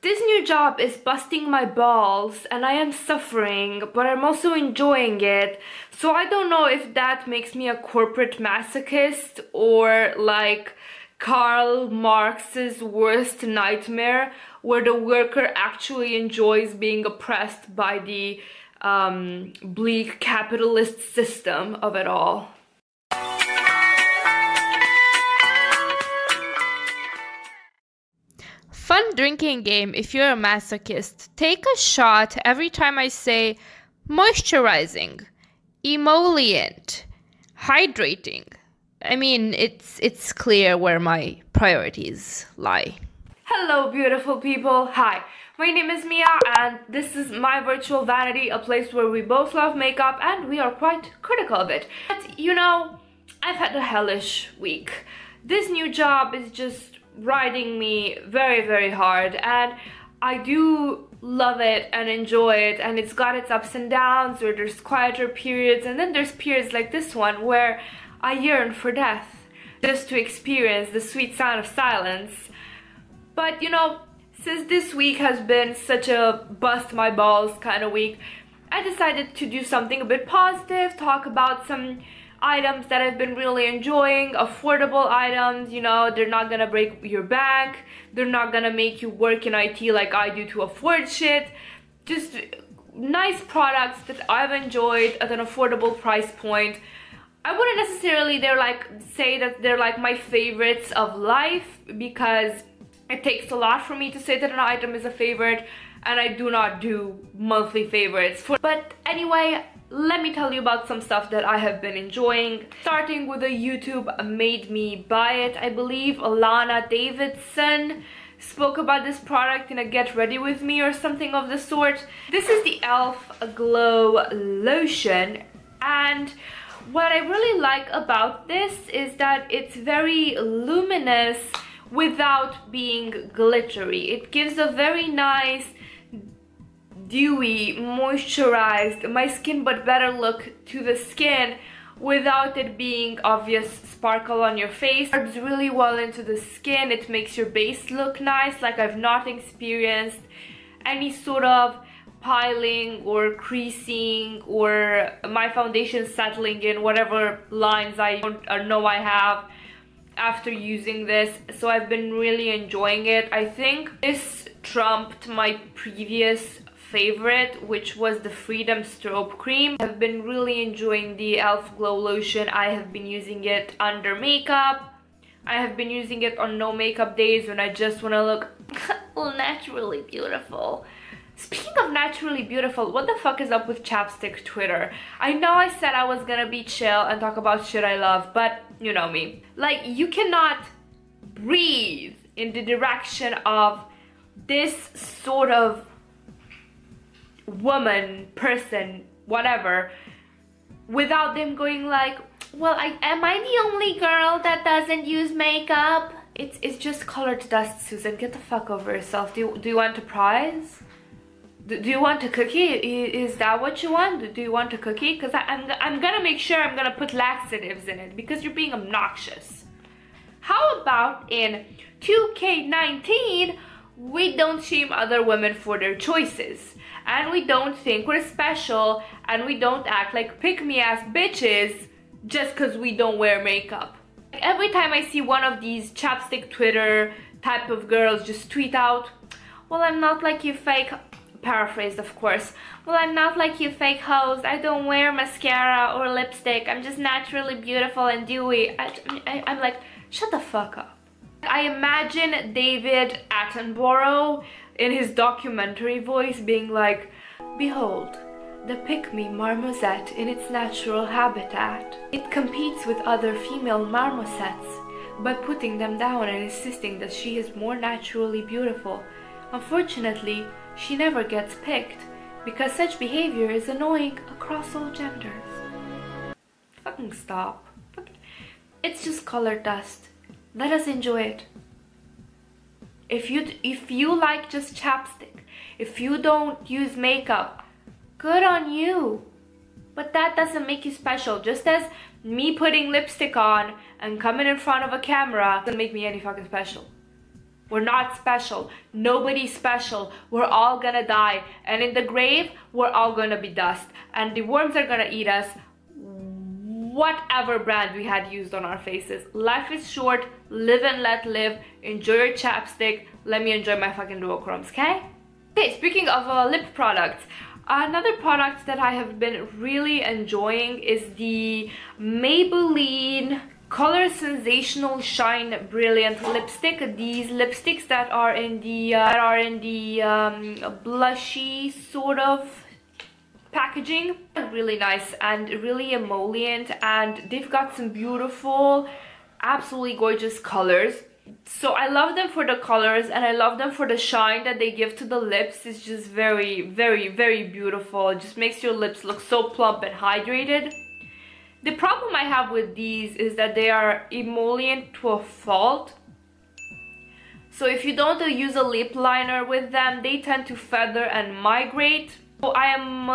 This new job is busting my balls and I am suffering, but I'm also enjoying it. So I don't know if that makes me a corporate masochist or like Karl Marx's worst nightmare, where the worker actually enjoys being oppressed by the bleak capitalist system of it all. Fun drinking game if you're a masochist. Take a shot every time I say moisturizing, emollient, hydrating. I mean, it's clear where my priorities lie. Hello, beautiful people. Hi, my name is Mia and this is my virtual vanity, a place where we both love makeup and we are quite critical of it. But you know, I've had a hellish week. This new job is just riding me very, very hard, and I do love it and enjoy it, and it's got its ups and downs where there's quieter periods, and then there's periods like this one where I yearn for death just to experience the sweet sound of silence. But you know, since this week has been such a bust my balls kind of week, I decided to do something a bit positive, talk about some items that I've been really enjoying, affordable items. You know, they're not gonna break your bank, they're not gonna make you work in IT like I do to afford shit. Just nice products that I've enjoyed at an affordable price point. I wouldn't necessarily say that they're like my favorites of life, because it takes a lot for me to say that an item is a favorite, and I do not do monthly favorites. But anyway, let me tell you about some stuff that I have been enjoying. Starting with a YouTube made me buy it. I believe Alana Davidson spoke about this product in a Get Ready With Me or something of the sort. This is the e.l.f. Glow Lotion, and what I really like about this is that it's very luminous without being glittery. It gives a very nice dewy, moisturized, my skin but better look to the skin without it being obvious sparkle on your face. It absorbs really well into the skin. It makes your base look nice. Like, I've not experienced any sort of piling or creasing or my foundation settling in whatever lines I know I have after using this. So I've been really enjoying it. I think this trumped my previous favorite, which was the Freedom Strobe Cream. I've been really enjoying the e.l.f. Glow Lotion. I have been using it under makeup. I have been using it on no makeup days when I just want to look naturally beautiful. Speaking of naturally beautiful, what the fuck is up with chapstick Twitter? I know I said I was gonna be chill and talk about shit I love, but you know me. Like, you cannot breathe in the direction of this sort of woman, person, whatever, without them going like, well, am I the only girl that doesn't use makeup? It's just colored dust, Susan. Get the fuck over yourself. Do you want a prize? Do you want a cookie? Is that what you want? Do you want a cookie? Because I'm gonna make sure I'm gonna put laxatives in it, because you're being obnoxious. How about in 2K19, we don't shame other women for their choices, and we don't think we're special, and we don't act like pick-me-ass bitches just because we don't wear makeup. Every time I see one of these chapstick Twitter type of girls just tweet out, well, I'm not like you fake, paraphrased of course, well, I'm not like you fake hoes, I don't wear mascara or lipstick, I'm just naturally beautiful and dewy. I'm like, shut the fuck up. I imagine David Attenborough in his documentary voice being like, behold, the pick-me marmoset in its natural habitat. It competes with other female marmosets by putting them down and insisting that she is more naturally beautiful. Unfortunately, she never gets picked because such behavior is annoying across all genders. Fucking stop. It's just colored dust. Let us enjoy it. If you like just chapstick, if you don't use makeup, good on you. But that doesn't make you special. Just as me putting lipstick on and coming in front of a camera doesn't make me any fucking special. We're not special. Nobody's special. We're all gonna die. And in the grave, we're all gonna be dust. And the worms are gonna eat us. Whatever brand we had used on our faces. Life is short. Live and let live. Enjoy your chapstick. Let me enjoy my fucking duochromes, okay? Okay, speaking of lip products. Another product that I have been really enjoying is the Maybelline Color Sensational Shine Brilliant lipstick. These lipsticks that are in the blushy sort of packaging. Really nice and really emollient, and they've got some beautiful, absolutely gorgeous colors. So I love them for the colors, and I love them for the shine that they give to the lips. It's just very, very, very beautiful. It just makes your lips look so plump and hydrated. The problem I have with these is that they are emollient to a fault. So if you don't use a lip liner with them, they tend to feather and migrate. So I'm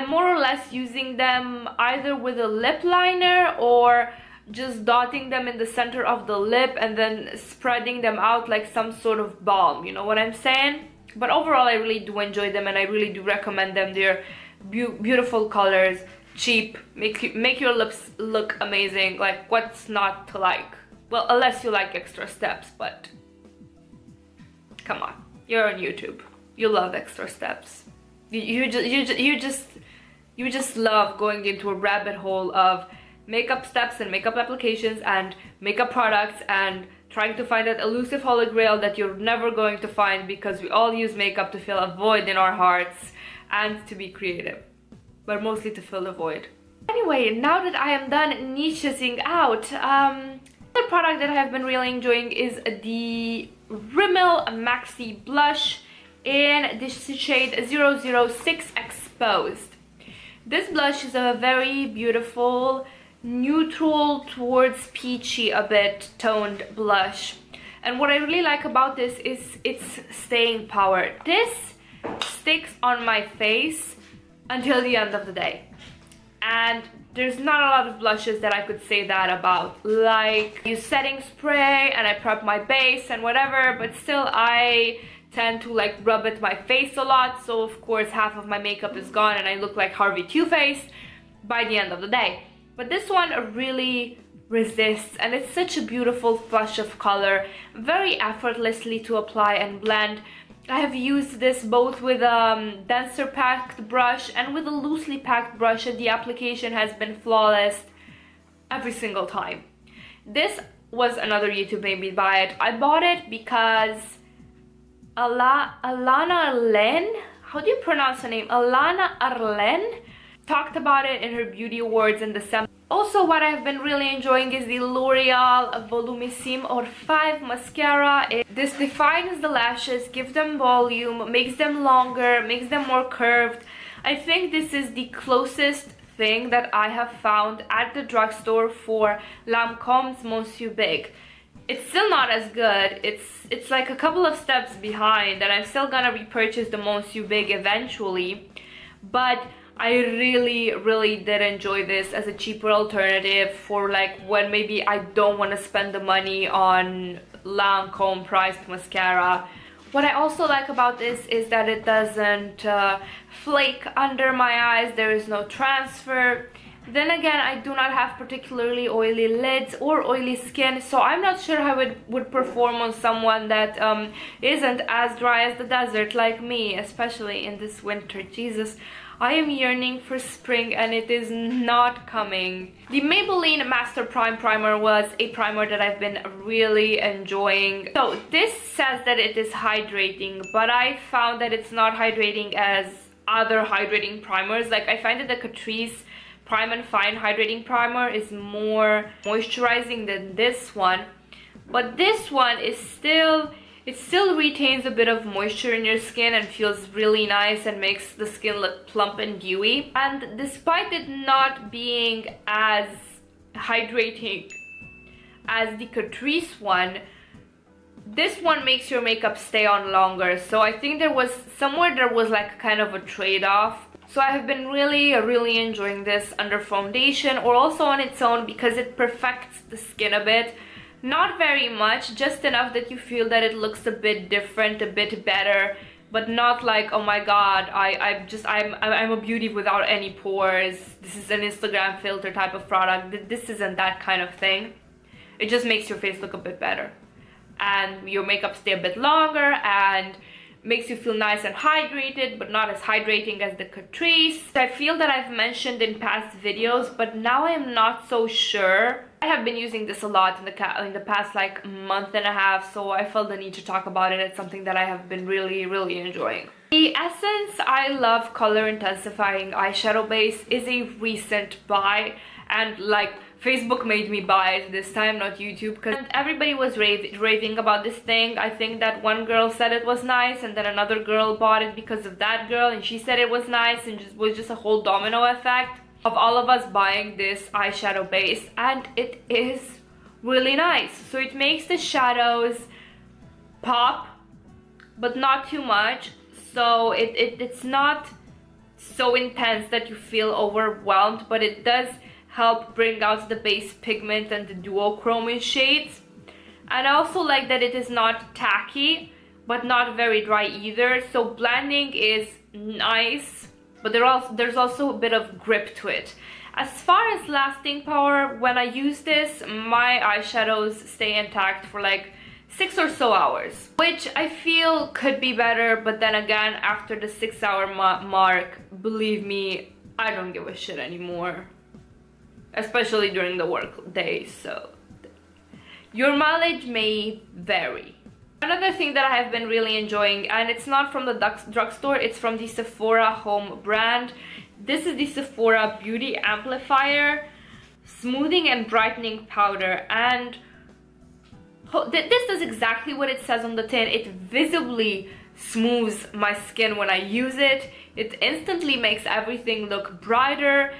more or less using them either with a lip liner or just dotting them in the center of the lip and then spreading them out like some sort of balm, you know what I'm saying? But overall, I really do enjoy them, and I really do recommend them. They're beautiful colors, cheap, make your lips look amazing. Like, what's not to like? Well, unless you like extra steps, but come on, you're on YouTube, you love extra steps. You just love going into a rabbit hole of makeup steps and makeup applications and makeup products and trying to find that elusive holy grail that you're never going to find, because we all use makeup to fill a void in our hearts and to be creative, but mostly to fill the void. Anyway, now that I am done niching out, the product that I have been really enjoying is the Rimmel Maxi blush in this shade 006 Exposed. This blush is a very beautiful, neutral towards peachy a bit toned blush, and what I really like about this is its staying power. This sticks on my face until the end of the day, and there's not a lot of blushes that I could say that about. Like, I use setting spray and I prep my base and whatever, but still I tend to like rub it my face a lot, so of course half of my makeup is gone and I look like Harvey Two-Face by the end of the day. But this one really resists, and it's such a beautiful flush of color, very effortlessly to apply and blend. I have used this both with a denser packed brush and with a loosely packed brush, and the application has been flawless every single time. This was another YouTube made me buy it. I bought it because Alana Len, how do you pronounce her name? Alana Arlen talked about it in her beauty awards in December. Also, what I've been really enjoying is the L'Oreal Volumissime or 5 mascara. This defines the lashes, gives them volume, makes them longer, makes them more curved. I think this is the closest thing that I have found at the drugstore for Lancome's Monsieur Big. It's still not as good. It's like a couple of steps behind, and I'm still gonna repurchase the Monsieur Big eventually, but I really did enjoy this as a cheaper alternative for like when maybe I don't want to spend the money on Lancome priced mascara. What I also like about this is that it doesn't flake under my eyes. There is no transfer. Then again, I do not have particularly oily lids or oily skin, so I'm not sure how it would perform on someone that isn't as dry as the desert like me, especially in this winter. Jesus, I am yearning for spring and it is not coming. The Maybelline Master Prime Primer was a primer that I've been really enjoying. So this says that it is hydrating, but I found that it's not hydrating as other hydrating primers. Like, I find that the Catrice Prime and Fine Hydrating Primer is more moisturizing than this one. But this one is still... It still retains a bit of moisture in your skin and feels really nice and makes the skin look plump and dewy. And despite it not being as hydrating as the Catrice one, this one makes your makeup stay on longer. So I think there was like kind of a trade-off. So I have been really enjoying this under foundation or also on its own because it perfects the skin a bit. Not very much, just enough that you feel that it looks a bit different, a bit better, but not like, oh my god, I'm a beauty without any pores, this is an Instagram filter type of product. This isn't that kind of thing. It just makes your face look a bit better and your makeup stay a bit longer and makes you feel nice and hydrated, but not as hydrating as the Catrice. I feel that I've mentioned in past videos, but now I am not so sure. I have been using this a lot in the past like month and a half, so I felt the need to talk about it. It's something that I have been really enjoying. The Essence I Love Color Intensifying Eyeshadow Base is a recent buy, and like Facebook made me buy it this time, not YouTube, because everybody was raving about this thing. I think that one girl said it was nice, and then another girl bought it because of that girl, and she said it was nice, and it was just a whole domino effect of all of us buying this eyeshadow base, and it is really nice. So it makes the shadows pop, but not too much. So it's not so intense that you feel overwhelmed, but it does help bring out the base pigment and the duochrome shades. And I also like that it is not tacky, but not very dry either. So blending is nice, but there's also a bit of grip to it. As far as lasting power, when I use this, my eyeshadows stay intact for like 6 or so hours, which I feel could be better, but then again, after the 6-hour mark, believe me, I don't give a shit anymore, especially during the work day. So your mileage may vary. Another thing that I have been really enjoying, and it's not from the drugstore, it's from the Sephora home brand. This is the Sephora Beauty Amplifier Smoothing and Brightening Powder, and this does exactly what it says on the tin. It visibly smooths my skin when I use it. It instantly makes everything look brighter.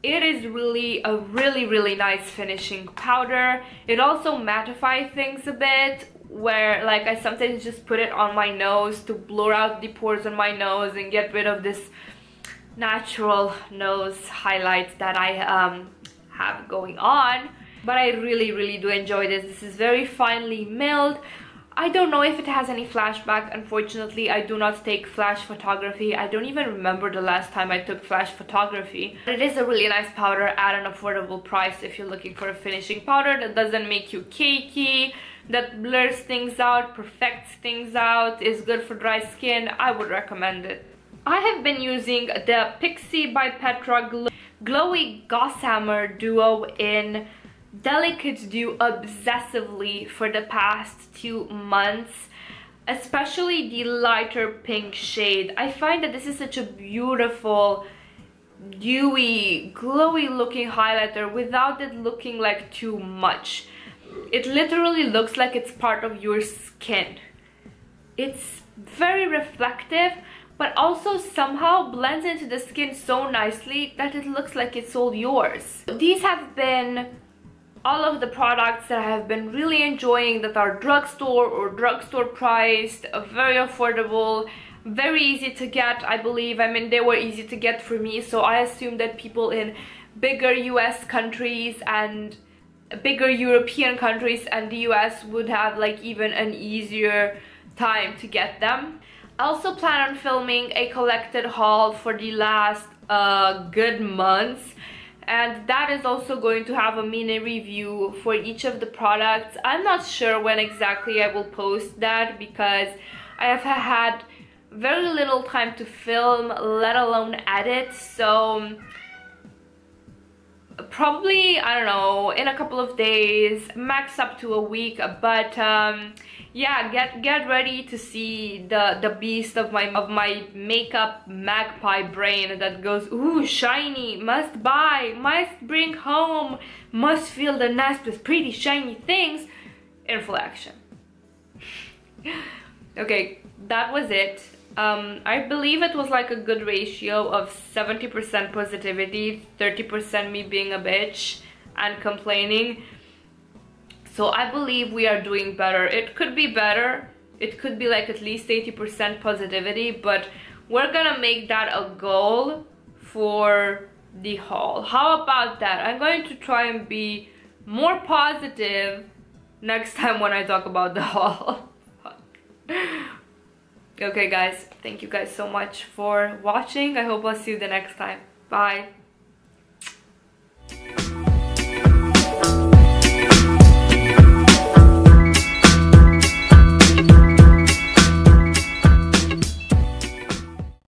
It is really a really nice finishing powder. It also mattifies things a bit, where like I sometimes just put it on my nose to blur out the pores on my nose and get rid of this natural nose highlights that I have going on. But I really do enjoy this. This is very finely milled. I don't know if it has any flashback. Unfortunately, I do not take flash photography. I don't even remember the last time I took flash photography. But it is a really nice powder at an affordable price if you're looking for a finishing powder that doesn't make you cakey, that blurs things out, perfects things out, is good for dry skin. I would recommend it. I have been using the Pixi by Petra Glowy Gossamer Duo in Delicate Dew obsessively for the past 2 months, especially the lighter pink shade. I find that this is such a beautiful, dewy, glowy looking highlighter without it looking like too much. It literally looks like it's part of your skin. It's very reflective, but also somehow blends into the skin so nicely that it looks like it's all yours. These have been all of the products that I have been really enjoying that are drugstore or drugstore priced, very affordable, very easy to get, I believe. I mean, they were easy to get for me, so I assume that people in bigger US countries and bigger European countries and the US would have like even an easier time to get them. I also plan on filming a collected haul for the last good months, and that is also going to have a mini review for each of the products. I'm not sure when exactly I will post that because I have had very little time to film, let alone edit, so probably, I don't know, in a couple of days, max up to a week. But yeah, get ready to see the beast of my makeup magpie brain that goes, ooh, shiny, must buy, must bring home, must fill the nest with pretty shiny things, in full action. Okay, that was it. I believe it was like a good ratio of 70% positivity, 30% me being a bitch and complaining. So I believe we are doing better. It could be better. It could be like at least 80% positivity, but we're gonna make that a goal for the haul. How about that? I'm going to try and be more positive next time when I talk about the haul. Okay guys, thank you guys so much for watching. I hope I'll see you the next time. Bye.